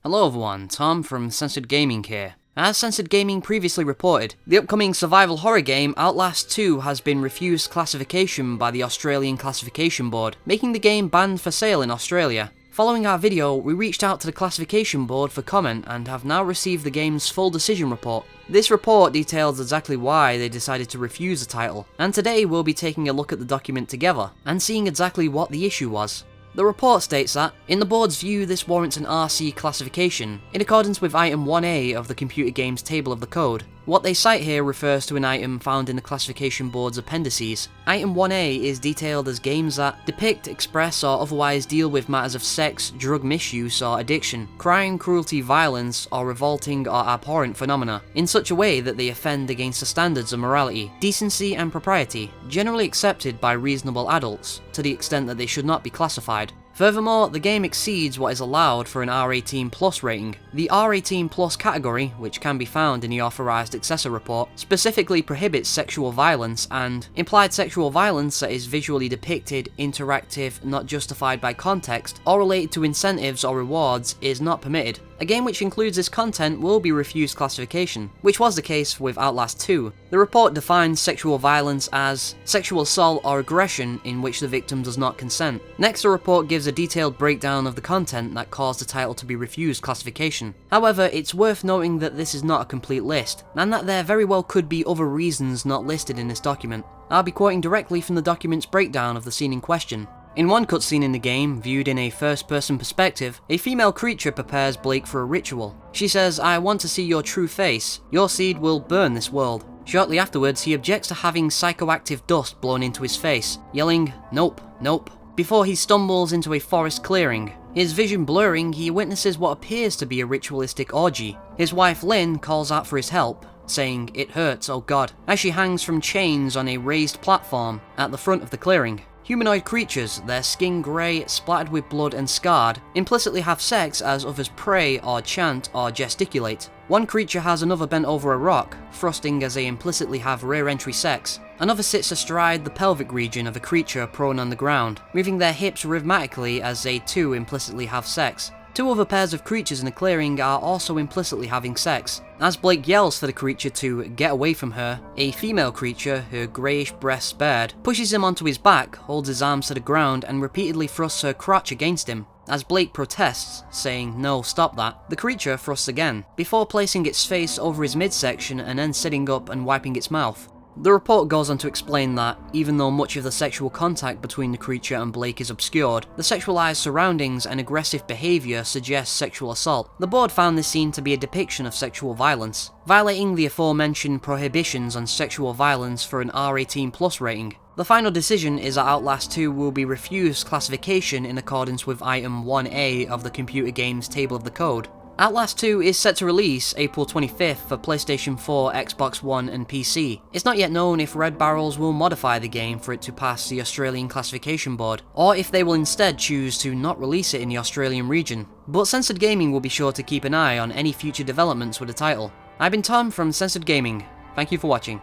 Hello everyone, Tom from Censored Gaming here. As Censored Gaming previously reported, the upcoming survival horror game Outlast 2 has been refused classification by the Australian Classification Board, making the game banned for sale in Australia. Following our video, we reached out to the classification board for comment and have now received the game's full decision report. This report details exactly why they decided to refuse the title, and today we'll be taking a look at the document together and seeing exactly what the issue was. The report states that, in the board's view, this warrants an RC classification, in accordance with item 1A of the computer game's table of the code. What they cite here refers to an item found in the classification board's appendices. Item 1A is detailed as games that depict, express, or otherwise deal with matters of sex, drug misuse or addiction, crime, cruelty, violence, or revolting or abhorrent phenomena, in such a way that they offend against the standards of morality, decency, and propriety, generally accepted by reasonable adults, to the extent that they should not be classified. Furthermore, the game exceeds what is allowed for an R18+ rating. The R18+ category, which can be found in the Authorized Accessor report, specifically prohibits sexual violence and implied sexual violence that is visually depicted, interactive, not justified by context, or related to incentives or rewards is not permitted. A game which includes this content will be refused classification, which was the case with Outlast 2. The report defines sexual violence as sexual assault or aggression in which the victim does not consent. Next, the report gives a detailed breakdown of the content that caused the title to be refused classification. However, it's worth noting that this is not a complete list, and that there very well could be other reasons not listed in this document. I'll be quoting directly from the document's breakdown of the scene in question. In one cutscene in the game, viewed in a first-person perspective, a female creature prepares Blake for a ritual. She says, "I want to see your true face. Your seed will burn this world." Shortly afterwards, he objects to having psychoactive dust blown into his face, yelling, "Nope, nope," before he stumbles into a forest clearing. His vision blurring, he witnesses what appears to be a ritualistic orgy. His wife Lynn calls out for his help, saying, "It hurts, oh god," as she hangs from chains on a raised platform at the front of the clearing. Humanoid creatures, their skin grey, splattered with blood and scarred, implicitly have sex as others pray or chant or gesticulate. One creature has another bent over a rock, thrusting as they implicitly have rear entry sex. Another sits astride the pelvic region of a creature prone on the ground, moving their hips rhythmically as they too implicitly have sex. Two other pairs of creatures in the clearing are also implicitly having sex. As Blake yells for the creature to get away from her, a female creature, her greyish breasts bared, pushes him onto his back, holds his arms to the ground, and repeatedly thrusts her crotch against him. As Blake protests, saying, "No, stop that," the creature thrusts again, before placing its face over his midsection and then sitting up and wiping its mouth. The report goes on to explain that, even though much of the sexual contact between the creature and Blake is obscured, the sexualized surroundings and aggressive behavior suggest sexual assault. The board found this scene to be a depiction of sexual violence, violating the aforementioned prohibitions on sexual violence for an R18+ rating. The final decision is that Outlast 2 will be refused classification in accordance with item 1A of the computer game's table of the code. Outlast 2 is set to release April 25th for PlayStation 4, Xbox One and PC. It's not yet known if Red Barrels will modify the game for it to pass the Australian Classification Board, or if they will instead choose to not release it in the Australian region. But Censored Gaming will be sure to keep an eye on any future developments with the title. I've been Tom from Censored Gaming. Thank you for watching.